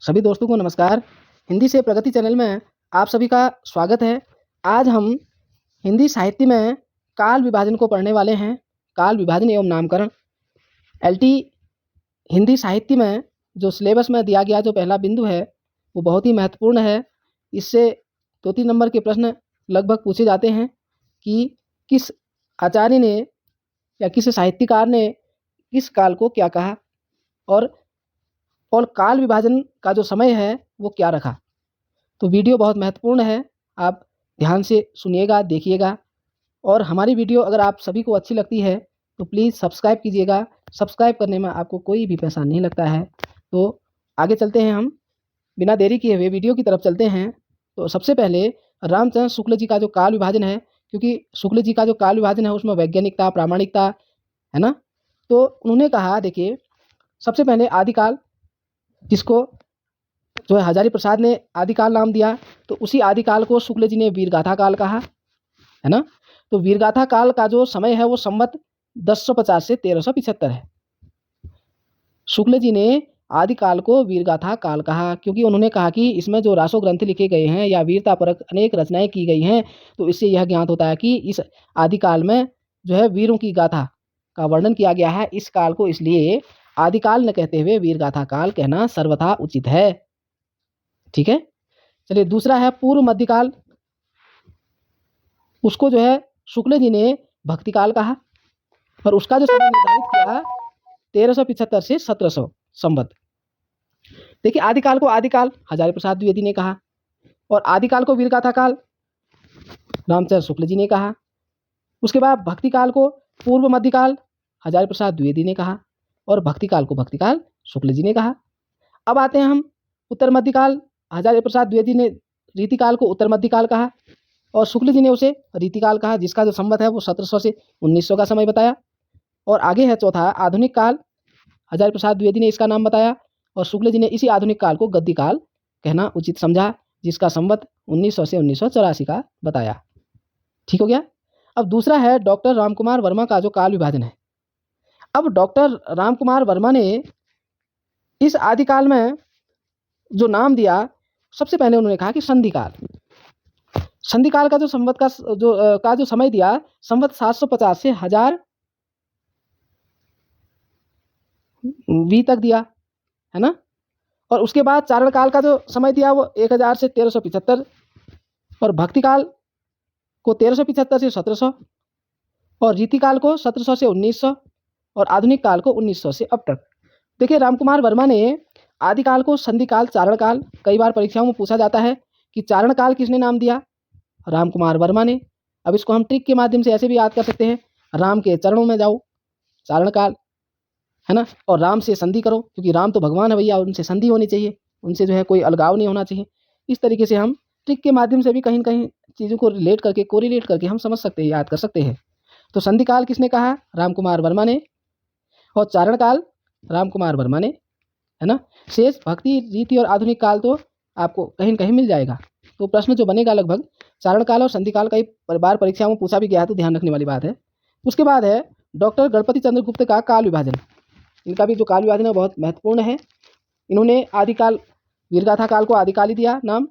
सभी दोस्तों को नमस्कार। हिंदी से प्रगति चैनल में आप सभी का स्वागत है। आज हम हिंदी साहित्य में काल विभाजन को पढ़ने वाले हैं। काल विभाजन एवं नामकरण एलटी हिंदी साहित्य में जो सिलेबस में दिया गया जो पहला बिंदु है वो बहुत ही महत्वपूर्ण है। इससे 2-3 नंबर के प्रश्न लगभग पूछे जाते हैं कि किस आचार्य ने या किस साहित्यकार ने किस काल को क्या कहा और काल विभाजन का जो समय है वो क्या रखा। तो वीडियो बहुत महत्वपूर्ण है, आप ध्यान से सुनिएगा, देखिएगा। और हमारी वीडियो अगर आप सभी को अच्छी लगती है तो प्लीज़ सब्सक्राइब कीजिएगा। सब्सक्राइब करने में आपको कोई भी पैसा नहीं लगता है। तो आगे चलते हैं, हम बिना देरी किए हुए वीडियो की तरफ चलते हैं। तो सबसे पहले रामचंद्र शुक्ल जी का जो काल विभाजन है, क्योंकि शुक्ल जी का जो काल विभाजन है उसमें वैज्ञानिकता, प्रामाणिकता है ना। तो उन्होंने कहा, देखिए सबसे पहले आदिकाल, जिसको जो है हजारी प्रसाद ने आदिकाल नाम दिया, तो उसी आदिकाल को शुक्ल जी ने वीरगाथा काल कहा है ना। तो वीरगाथा काल का जो समय है वो संवत 1050 से 1375 है। शुक्ल जी ने आदिकाल को वीरगाथा काल कहा क्योंकि उन्होंने कहा कि इसमें जो रासो ग्रंथ लिखे गए हैं या वीरता परक अनेक रचनाएं की गई हैं, तो इससे यह ज्ञात होता है कि इस आदिकाल में जो है वीरों की गाथा का वर्णन किया गया है। इस काल को इसलिए आदिकाल न कहते हुए वीरगाथा काल कहना सर्वथा उचित है। ठीक है, चलिए दूसरा है पूर्व मध्यकाल। उसको जो है शुक्ल जी ने भक्ति काल कहा और उसका जो समय निर्धारित किया 1375 से 1700 संवत। देखिए आदिकाल को आदिकाल हजारी प्रसाद द्विवेदी ने कहा और आदिकाल को वीरगाथा काल रामचंद्र शुक्ल जी ने कहा। उसके बाद भक्ति काल को पूर्व मध्यकाल हजारी प्रसाद द्विवेदी ने कहा और भक्ति काल को भक्ति काल शुक्ल जी ने कहा। अब आते हैं हम उत्तर मध्यकाल। हजारी प्रसाद द्विवेदी ने रीतिकाल को उत्तर मध्यकाल कहा और शुक्ल जी ने उसे रीतिकाल कहा, जिसका जो संवत है वो 1700 से 1900 का समय बताया। और आगे है चौथा आधुनिक काल। हजारी प्रसाद द्विवेदी ने इसका नाम बताया और शुक्ल जी ने इसी आधुनिक काल को गद्दी काल कहना उचित समझा, जिसका संवत 1900 से 1984 का बताया। ठीक हो गया। अब दूसरा है डॉक्टर रामकुमार वर्मा का जो काल विभाजन है। अब डॉक्टर रामकुमार वर्मा ने इस आदिकाल में जो नाम दिया, सबसे पहले उन्होंने कहा कि संधिकाल। संधिकाल का जो संवत का जो समय दिया संवत 750 से 1000 वी तक दिया है ना। और उसके बाद चारण काल का जो समय दिया वो 1000 से 1375 और भक्ति काल को 1375 से 1700 और रीतिकाल को 1700 से 1900 और आधुनिक काल को 1900 से अब तक। देखिए रामकुमार वर्मा ने आदिकाल को संधिकाल, चारण काल, कई बार परीक्षाओं में पूछा जाता है कि चारण काल किसने नाम दिया, रामकुमार वर्मा ने। अब इसको हम ट्रिक के माध्यम से ऐसे भी याद कर सकते हैं, राम के चरणों में जाओ, चारण काल है ना, और राम से संधि करो क्योंकि राम तो भगवान है भैया, उनसे संधि होनी चाहिए, उनसे जो है कोई अलगाव नहीं होना चाहिए। इस तरीके से हम ट्रिक के माध्यम से भी कहीं न कहीं चीज़ों को रिलेट करके, कोरिलेट करके हम समझ सकते हैं, याद कर सकते हैं। तो संधिकाल किसने कहा, रामकुमार वर्मा ने, और चारण काल रामकुमार वर्मा ने, है ना। शेष भक्ति, रीति और आधुनिक काल तो आपको कहीं न कहीं मिल जाएगा। तो प्रश्न जो बनेगा लगभग चारण काल और संधिकाल कई बार परीक्षाओं में पूछा भी गया है, तो ध्यान रखने वाली बात है। उसके बाद है डॉक्टर गणपति चंद्र गुप्त का काल विभाजन। इनका भी जो काल विभाजन है बहुत महत्वपूर्ण है। इन्होंने आदिकाल वीरगाथा काल को आदिकाल ही दिया नाम,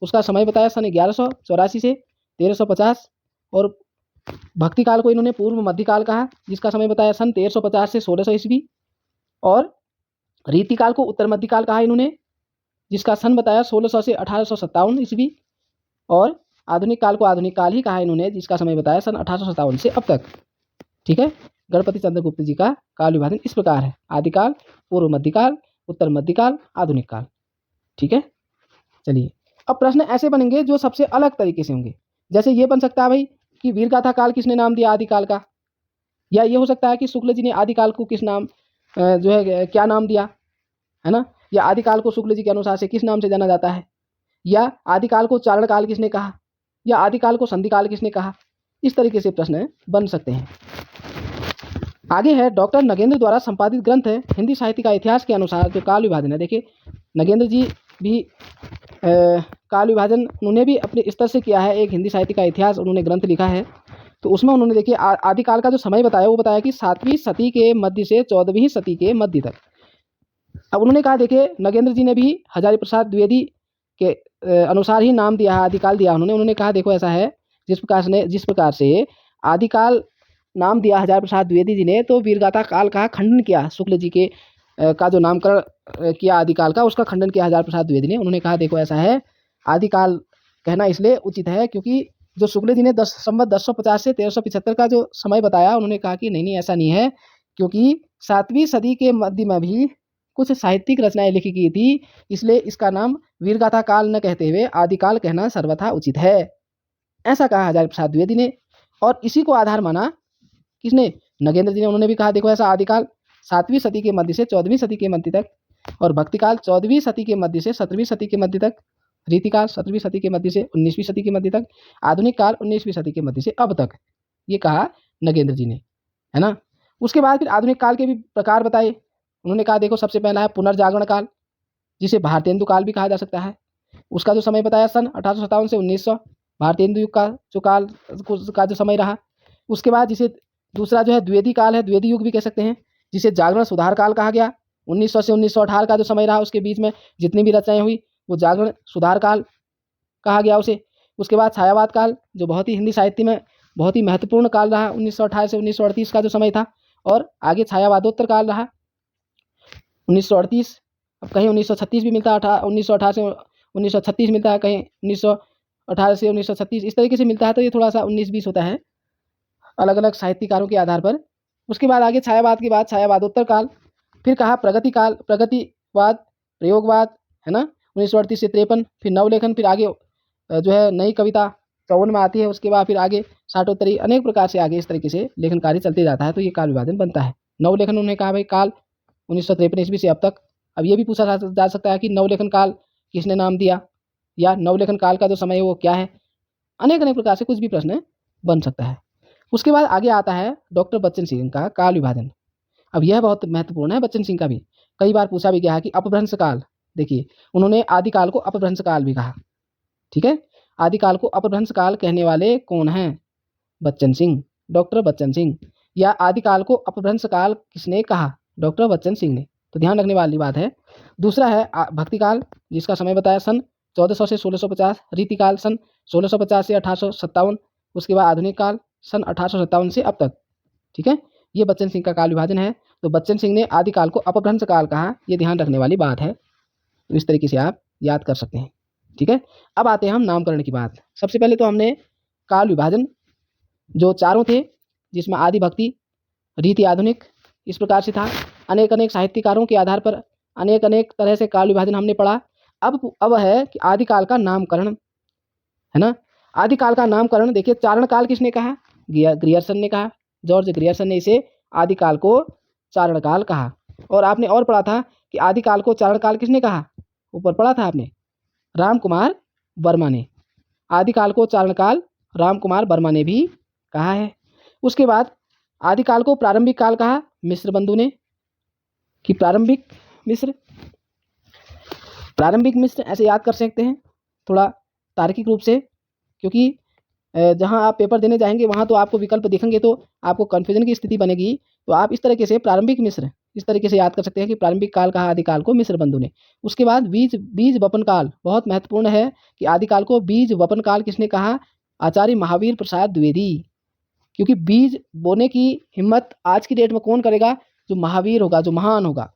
उसका समय बताया सन 1184 से 1350 और भक्ति काल को इन्होंने पूर्व मध्यकाल कहा, जिसका समय बताया सन 1350 से 1600 ईस्वी और रीतिकाल को उत्तर मध्यकाल कहा इन्होंने, जिसका सन बताया 1600 से 1857 ईस्वी और आधुनिक काल को आधुनिक काल ही कहा इन्होंने, जिसका समय बताया सन 1857 से अब तक। ठीक है, गणपति चंद्र गुप्त जी का काल विभाजन इस प्रकार है, आदिकाल, पूर्व मध्यकाल, उत्तर मध्यकाल, आधुनिक काल। ठीक है, चलिए अब प्रश्न ऐसे बनेंगे जो सबसे अलग तरीके से होंगे। जैसे ये बन सकता है भाई कि वीरगाथा काल किसने नाम दिया आदिकाल का, या ये हो सकता है कि शुक्ल जी ने आदिकाल को किस नाम जो है क्या नाम दिया है ना, या आदिकाल को शुक्ल जी के अनुसार से किस नाम से जाना जाता है, या आदिकाल को चारण काल किसने कहा, या आदिकाल को संधिकाल किसने कहा। इस तरीके से प्रश्न बन सकते हैं। आगे है डॉक्टर नगेंद्र द्वारा संपादित ग्रंथ है हिंदी साहित्य का इतिहास के अनुसार जो काल विभाजन है। देखिए नगेंद्र जी भी काल विभाजन उन्होंने भी अपने स्तर से किया है, एक हिंदी साहित्य का इतिहास उन्होंने ग्रंथ लिखा है। तो उसमें उन्होंने देखिए आदिकाल का जो समय बताया वो बताया कि 7वीं सदी के मध्य से 14वीं सदी के मध्य तक। अब उन्होंने कहा, देखिए नगेंद्र जी ने भी हजारी प्रसाद द्विवेदी के अनुसार ही नाम दिया है, आदिकाल दिया उन्होंने कहा देखो ऐसा है, जिस प्रकार से आदिकाल नाम दिया हजारी प्रसाद द्विवेदी जी ने, तो वीरगाथा काल का खंडन किया शुक्ल जी के का जो नामकरण किया आदिकाल का, उसका खंडन किया हजारी प्रसाद द्विवेदी ने। उन्होंने कहा देखो ऐसा है, आदिकाल कहना इसलिए उचित है क्योंकि जो शुक्ल जी ने संवत 1050 से 1375 का जो समय बताया, उन्होंने कहा कि नहीं ऐसा नहीं है, क्योंकि 7वीं सदी के मध्य में भी कुछ साहित्यिक रचनाएं लिखी गई थी, इसलिए इसका नाम वीरगाथा काल न कहते हुए आदिकाल कहना सर्वथा उचित है, ऐसा कहा हजारी प्रसाद द्विवेदी ने। और इसी को आधार माना किसने? नगेंद्र जी ने। उन्होंने भी कहा देखो ऐसा, आदिकाल 7वीं सदी के मध्य से 14वीं सदी के मध्य तक, और भक्तिकाल 14वीं सदी के मध्य से 17वीं सदी के मध्य तक, रीतिकाल 17वीं सदी के मध्य से 19वीं सदी के मध्य तक, आधुनिक काल 19वीं सदी के मध्य से अब तक, ये कहा नगेंद्र जी ने, है ना। उसके बाद फिर आधुनिक काल के भी प्रकार बताए। उन्होंने कहा देखो सबसे पहला है पुनर्जागरण काल, जिसे भारतेंदु काल भी कहा जा सकता है। उसका जो समय बताया सन 1857 से 1900, भारतेंदु युग का जो काल का जो समय रहा। उसके बाद जिसे दूसरा जो है द्विवेदी काल है, द्विवेदी युग भी कह सकते हैं, जिसे जागरण सुधार काल कहा गया। 1900 से 1918 का जो समय रहा, उसके बीच में जितनी भी रचनाएं हुई वो जागरण सुधार काल कहा गया उसे। उसके बाद छायावाद काल, जो बहुत ही हिंदी साहित्य में बहुत ही महत्वपूर्ण काल रहा, 1928 से 1938 का जो समय था। और आगे छायावादोत्तर काल रहा 1938, अब कहीं 1936 भी मिलता है, 1918 से 1936 मिलता है, कहीं 1918 से 1936 इस तरीके से मिलता है, तो ये थोड़ा सा 19-20 होता है अलग अलग साहित्यकारों के आधार पर। उसके बाद आगे छायावाद के बाद छायावादोत्तर काल, फिर कहा प्रगति काल, प्रगतिवाद, प्रयोगवाद, है ना, 1938 से 53, फिर नवलेखन, फिर आगे जो है नई कविता 54 में आती है। उसके बाद फिर आगे साठोत्तरी, अनेक प्रकार से आगे इस तरीके से लेखन कार्य चलते जाता है, तो ये काल विभाजन बनता है। नवलेखन उन्होंने कहा भाई काल 1953 ईस्वी से अब तक। अब ये भी पूछा जा सकता है कि नवलेखन काल किसने नाम दिया, या नवलेखन काल का जो समय है वो क्या है, अनेक अनेक प्रकार से कुछ भी प्रश्न बन सकता है। उसके बाद आगे आता है डॉक्टर बच्चन सिंह का काल विभाजन। अब यह बहुत महत्वपूर्ण है, बच्चन सिंह का भी कई बार पूछा भी गया है कि अपभ्रंश काल। देखिए उन्होंने आदिकाल को अपभ्रंश काल भी कहा, ठीक है। आदिकाल को अपभ्रंश काल कहने वाले कौन हैं? बच्चन सिंह, डॉक्टर बच्चन सिंह। या आदिकाल को अपभ्रंश काल किसने कहा? डॉक्टर बच्चन सिंह ने। तो ध्यान रखने वाली बात है। दूसरा है भक्तिकाल, जिसका समय बताया सन 1400 से 1650, रीतिकाल सन 1650 से 1857, उसके बाद आधुनिक काल सन 1857 से अब तक, ठीक है। ये बच्चन सिंह का काल विभाजन है। तो बच्चन सिंह ने आदिकाल को अपभ्रंश काल कहा, ये ध्यान रखने वाली बात है। तो इस तरीके से आप याद कर सकते हैं, ठीक है। अब आते हैं हम नामकरण की बात। सबसे पहले तो हमने काल विभाजन जो चारों थे, जिसमें आदि भक्ति, रीति, आधुनिक, इस प्रकार से था। अनेक अनेक साहित्यकारों के आधार पर अनेक अनेक तरह से काल विभाजन हमने पढ़ा। अब है कि आदिकाल का नामकरण, है ना। आदिकाल का नामकरण देखिए, चारण काल किसने कहा? ग्रियर्सन ने कहा। जॉर्ज ग्रियर्सन ने इसे आदिकाल को चारण काल कहा। और आपने और पढ़ा था कि आदिकाल को चारण काल किसने कहा? ऊपर पढ़ा था आपने, राम कुमार वर्मा ने। आदिकाल को चारण काल राम कुमार वर्मा ने भी कहा है। उसके बाद आदिकाल को प्रारंभिक काल कहा मिश्र बंधु ने, कि प्रारंभिक मिश्र ऐसे याद कर सकते हैं थोड़ा तार्किक रूप से, क्योंकि जहां आप पेपर देने जाएंगे वहां तो आपको विकल्प दिखेंगे तो आपको कन्फ्यूजन की स्थिति बनेगी। तो आप इस तरीके से प्रारंभिक मिश्र इस तरीके से याद कर सकते हैं कि प्रारंभिक काल कहा आदिकाल को मिश्र बंधु ने। उसके बाद बीज वपन काल, बहुत महत्वपूर्ण है कि आदिकाल को बीज वपन काल किसने कहा? आचार्य महावीर प्रसाद द्विवेदी। क्योंकि बीज बोने की हिम्मत आज की डेट में कौन करेगा? जो महावीर होगा, जो महान होगा,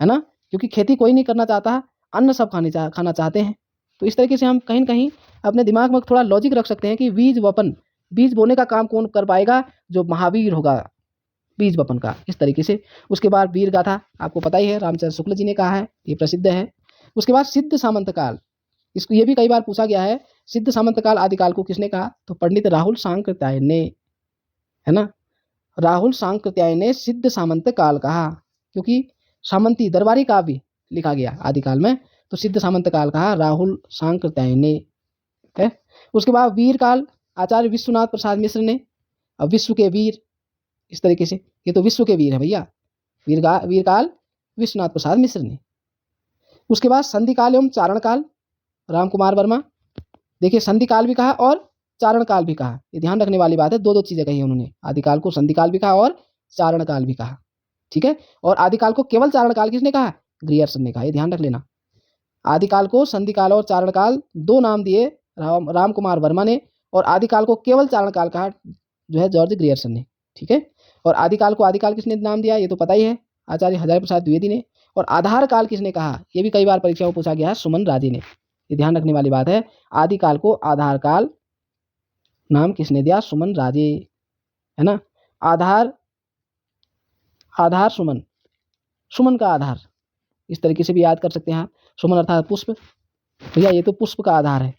है ना। क्योंकि खेती कोई नहीं करना चाहता, अन्न सब खाना चाहते हैं। तो इस तरीके से हम कहीं न कहीं अपने दिमाग में थोड़ा लॉजिक रख सकते हैं कि बीज वपन, बीज बोने का काम कौन कर पाएगा? जो महावीर होगा बीज वपन का, इस तरीके से। उसके बाद वीर गाथा, आपको पता ही है, रामचंद्र शुक्ल जी ने कहा है, ये प्रसिद्ध है। उसके बाद सिद्ध सामंत काल, इसको ये भी कई बार पूछा गया है, सिद्ध सामंत काल आदिकाल को किसने कहा? तो पंडित राहुल सांकृत्यायन ने, है ना। राहुल सांकृत्यायन ने सिद्ध सामंत काल कहा, क्योंकि सामंती दरबारी काव्य लिखा गया आदिकाल में, तो सिद्ध सामंत काल कहा राहुल सांकृत्यायन ने, है। उसके बाद वीर काल आचार्य विश्वनाथ प्रसाद मिश्र ने। अब विश्व के वीर, इस तरीके से, ये तो विश्व के वीर है भैया, वीर काल विश्वनाथ प्रसाद मिश्र ने। उसके बाद संधि काल एवं चारण काल, राम कुमार वर्मा। देखिए संधि काल भी कहा और चारण काल भी कहा, ये ध्यान रखने वाली बात है। दो चीजें कही उन्होंने, आदिकाल को संधि काल भी कहा और चारण काल भी कहा, ठीक है। और आदिकाल को केवल चारण काल किसने कहा? ग्रियर्सन ने कहा, ये ध्यान रख लेना। आदिकाल को संधिकाल और चारणकाल दो नाम दिए राम कुमार वर्मा ने, और आदिकाल को केवल चारणकाल कहा जो है जॉर्ज ग्रियर्सन ने। ठीक है, और आदिकाल को आदिकाल किसने नाम दिया, ये तो पता ही है, आचार्य हजारी प्रसाद द्विवेदी ने। और आधार काल किसने कहा, ये भी कई बार परीक्षा में पूछा गया है, सुमन राजे ने। ये ध्यान रखने वाली बात है, आदिकाल को आधार काल नाम किसने दिया, सुमन राजे, है ना। आधार, आधार सुमन, सुमन का आधार, इस तरीके से भी याद कर सकते हैं आप। सुमन अर्थात पुष्प, भैया ये तो पुष्प का आधार है।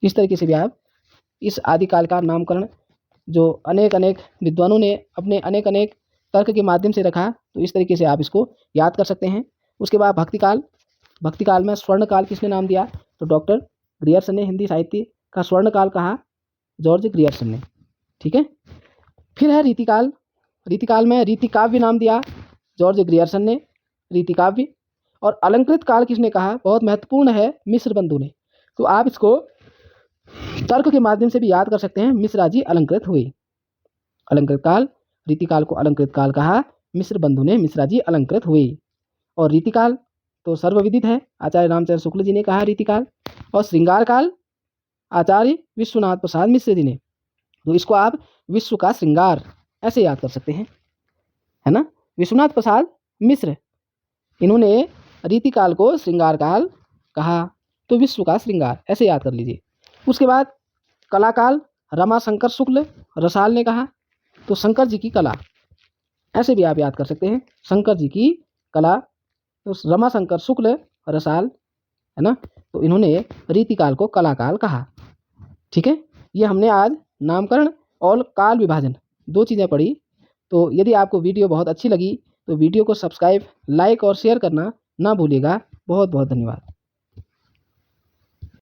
इस तरीके से भी आप इस आदिकाल का नामकरण जो अनेक अनेक विद्वानों ने अपने अनेक अनेक तर्क के माध्यम से रखा, तो इस तरीके से आप इसको याद कर सकते हैं। उसके बाद भक्तिकाल, भक्तिकाल में स्वर्णकाल किसने नाम दिया, तो डॉक्टर ग्रियर्सन ने। हिंदी साहित्य का स्वर्णकाल कहा जॉर्ज ग्रियर्सन ने। ठीक है, फिर है रीतिकाल। रीतिकाल में रीतिकाव्य नाम दिया जॉर्ज ग्रियर्सन ने, रीतिकाव्य। और अलंकृत काल किसने कहा, बहुत महत्वपूर्ण है, मिश्र बंधु ने। तो आप इसको तर्क के माध्यम से भी याद कर सकते हैं, मिश्रा जी अलंकृत हुए। अलंकृत काल, रीतिकाल को अलंकृत काल कहा, मिश्र बंधु ने, मिश्रा जी अलंकृत हुए। और रीतिकाल तो सर्वविदित है, आचार्य रामचंद्र शुक्ल जी ने कहा रीतिकाल। और श्रृंगार काल आचार्य विश्वनाथ प्रसाद मिश्र जी ने। तो इसको आप विश्व का श्रृंगार ऐसे याद कर सकते हैं, है ना। विश्वनाथ प्रसाद मिश्र, इन्होंने रीतिकाल को श्रृंगार काल कहा, तो विश्व का श्रृंगार ऐसे याद कर लीजिए। उसके बाद कलाकाल रमाशंकर शुक्ल रसाल ने कहा, तो शंकर जी की कला ऐसे भी आप याद कर सकते हैं, शंकर जी की कला, तो रमाशंकर शुक्ल रसाल, है ना। तो इन्होंने रीतिकाल को कलाकाल कहा। ठीक है, ये हमने आज नामकरण और काल विभाजन दो चीज़ें पढ़ी। तो यदि आपको वीडियो बहुत अच्छी लगी तो वीडियो को सब्सक्राइब, लाइक और शेयर करना ना भूलिएगा। बहुत बहुत धन्यवाद।